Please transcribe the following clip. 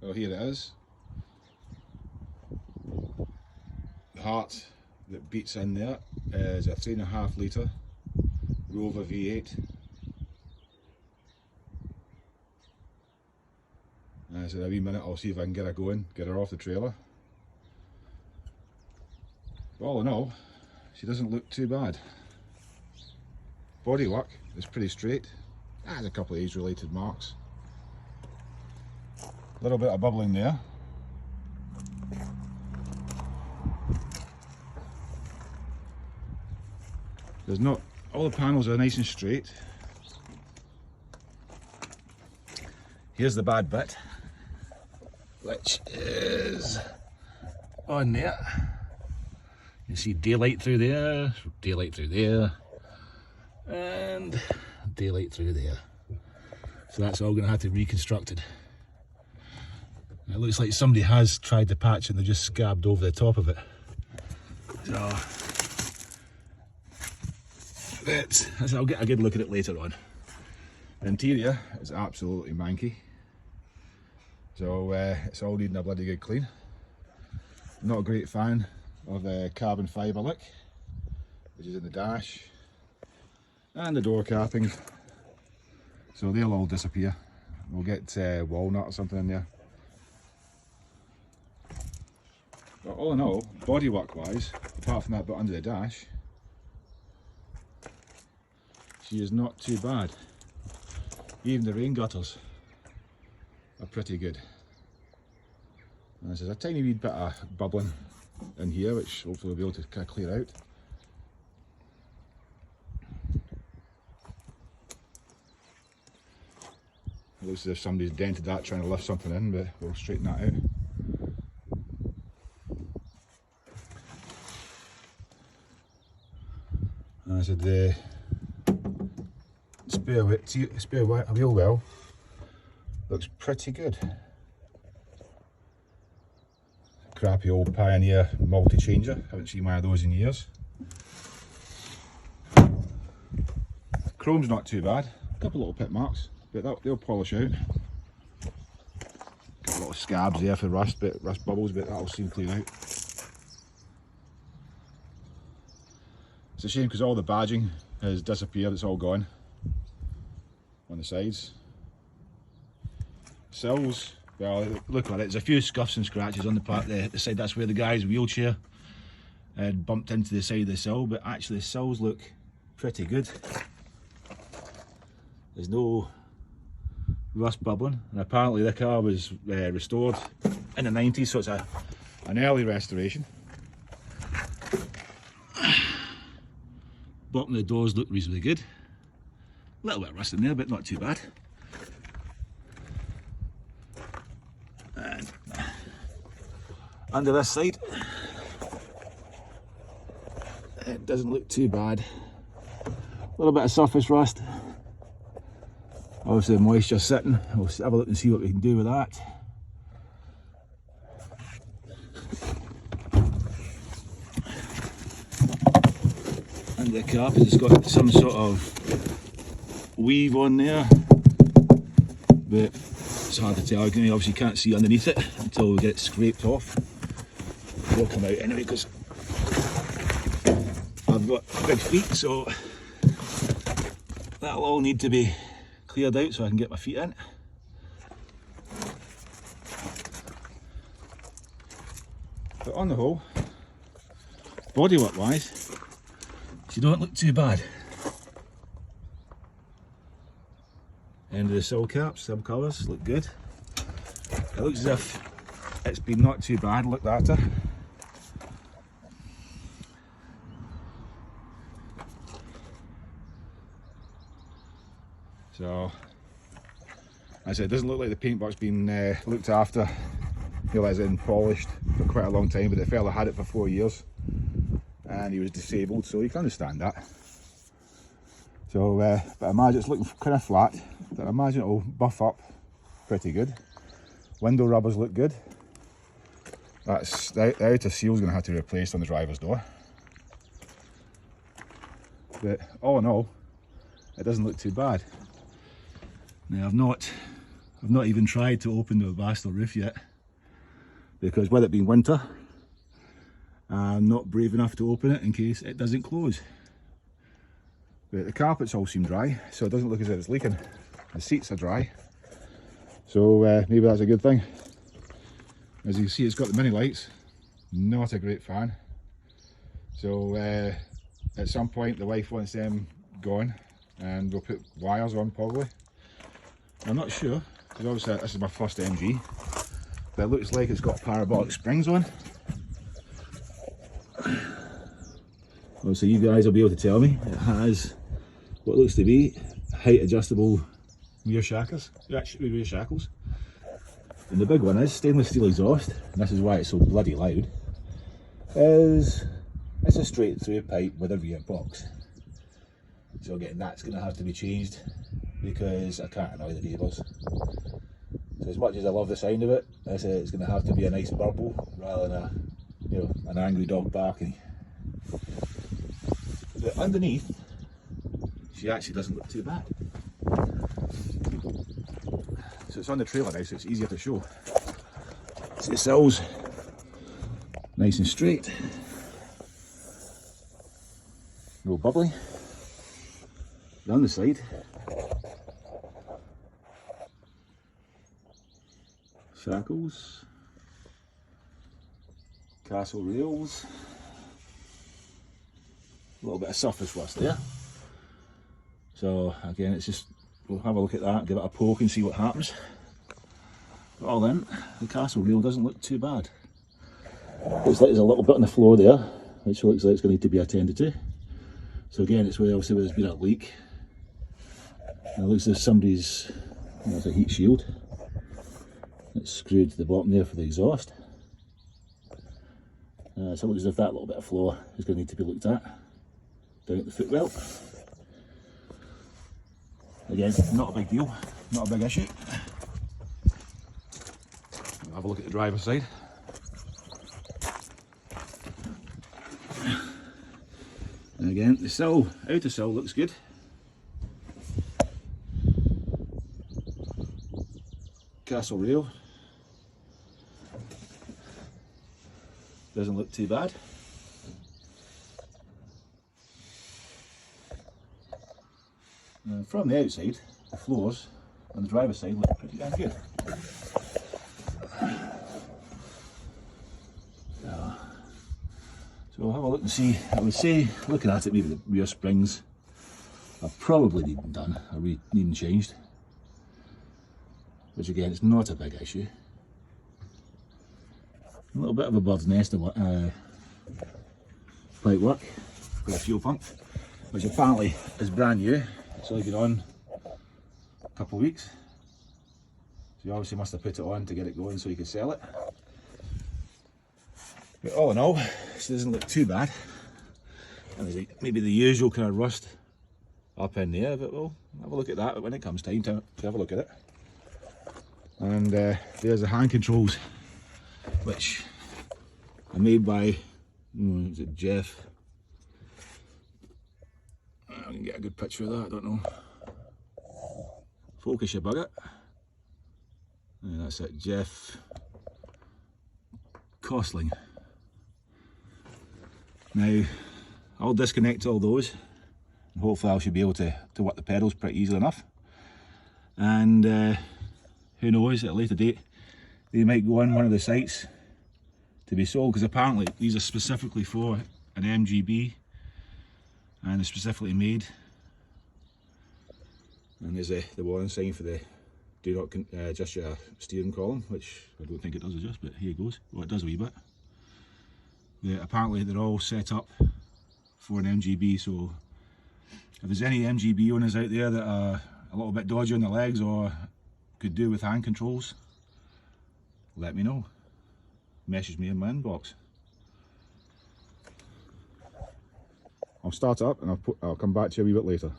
So here it is. The heart that beats in there is a 3.5 litre Rover V8. So in a wee minute I'll see if I can get her going, get her off the trailer. But all in all, she doesn't look too bad. Bodywork is pretty straight. There's a couple of age related marks. A little bit of bubbling there. There's not, all the panels are nice and straight. Here's the bad bit, which is on there. You see daylight through there, and daylight through there. So that's all going to have to be reconstructed. It looks like somebody has tried to patch and they just scabbed over the top of it. So I'll get a good look at it later on. The interior is absolutely manky. So it's all needing a bloody good clean. Not a great fan of the carbon fibre look, which is in the dash and the door cappings. So they'll all disappear. We'll get walnut or something in there. But all in all, bodywork wise, apart from that bit under the dash, she is not too bad. Even the rain gutters are pretty good. And there's a tiny wee bit of bubbling in here, which hopefully we'll be able to kind of clear out. It looks as if somebody's dented that trying to lift something in, but we'll straighten that out. And I said the spare wheel well looks pretty good. Crappy old Pioneer multi-changer, haven't seen one of those in years. Chrome's not too bad, a couple little pit marks, but they'll polish out. Got a lot of scabs there for rust bubbles, but that'll soon clear out. It's a shame because all the badging has disappeared, it's all gone on the sides. Sills, well, look at it, there's a few scuffs and scratches on the part the side. That's where the guy's wheelchair had bumped into the side of the sill, but actually the sills look pretty good. There's no rust bubbling, and apparently the car was restored in the 90s, so it's an early restoration. Bottom of the doors look reasonably good. A little bit of rust in there, but not too bad. And under this side, it doesn't look too bad. A little bit of surface rust. Obviously the moisture's sitting. We'll have a look and see what we can do with that. Under the carpet it's got some sort of weave on there, but it's hard to tell. You obviously can't see underneath it until we get it scraped off. It'll come out anyway because I've got big feet, so that'll all need to be cleared out so I can get my feet in. But on the whole, bodywork wise, she don't look too bad. End of the sill caps, sill covers look good. It looks as if it's been not too bad looked after. So, as I said, it doesn't look like the paintwork's been looked after, as in polished for quite a long time, but the fella had it for 4 years and he was disabled, so you can understand that. So, but I imagine it's looking kind of flat, but I imagine it'll buff up pretty good. Window rubbers look good. That's the outer seal's going to have to be replaced on the driver's door. But all in all, it doesn't look too bad. Now I've not I've not even tried to open the bastard roof yet, because with it being winter, I'm not brave enough to open it in case it doesn't close. But the carpets all seem dry, so it doesn't look as if it's leaking. The seats are dry, so maybe that's a good thing. As you can see, it's got the mini lights, not a great fan. So at some point the wife wants them gone and we'll put wires on probably. I'm not sure, because obviously this is my first MG, but it looks like it's got parabolic springs on. Obviously you guys will be able to tell me it has what looks to be height adjustable rear shackles. Rear shackles. And the big one is stainless steel exhaust, and this is why it's so bloody loud, is it's a straight through pipe with a rear box. So again, that's going to have to be changed because I can't annoy the neighbours. So as much as I love the sound of it, it's going to have to be a nice burble rather than a, you know, an angry dog barking. But underneath, she actually doesn't look too bad. So it's on the trailer now, so it's easier to show. So the sills, nice and straight. No bubbly. Down the side, shackles, castle rails, a little bit of surface rust there. So again, it's just, we'll have a look at that, give it a poke and see what happens. But all in, the castle rail doesn't look too bad. Looks like there's a little bit on the floor there, which looks like it's going to need to be attended to. So again, it's where obviously there's been a leak. And it looks as if somebody's, there's a heat shield that's screwed to the bottom there for the exhaust. So it looks as if that little bit of floor is going to need to be looked at down at the footwell. Again, not a big deal, not a big issue. We'll have a look at the driver's side. And again, the sill, outer sill looks good. Castle rail doesn't look too bad. And from the outside, the floors on the driver's side look pretty damn good. So we'll have a look and see. I would say, looking at it, maybe the rear springs are probably needing done, or needing changed. Which again, it's not a big issue. A little bit of a bird's nest of pipe work for a fuel pump, which apparently is brand new. It's only been on a couple of weeks. So you obviously must have put it on to get it going so you could sell it. But all in all, she doesn't look too bad. And there's maybe the usual kind of rust up in there, but we'll have a look at that when it comes time to have a look at it. And there's the hand controls, which are made by, is it Jeff? I can get a good picture of that, I don't know. Focus your bugger. And that's it, Jeff Costling. Now, I'll disconnect all those, and hopefully I should be able to work the pedals pretty easily enough. And who knows, at a later date they might go on one of the sites to be sold, because apparently these are specifically for an MGB and they're specifically made. And there's the warning sign for the do not adjust your steering column, which I don't think it does adjust, but here it goes. Well, it does a wee bit. Apparently they're all set up for an MGB, so if there's any MGB owners out there that are a little bit dodgy on the legs or could do with hand controls, let me know. Message me in my inbox. I'll start up and I'll come back to you a wee bit later.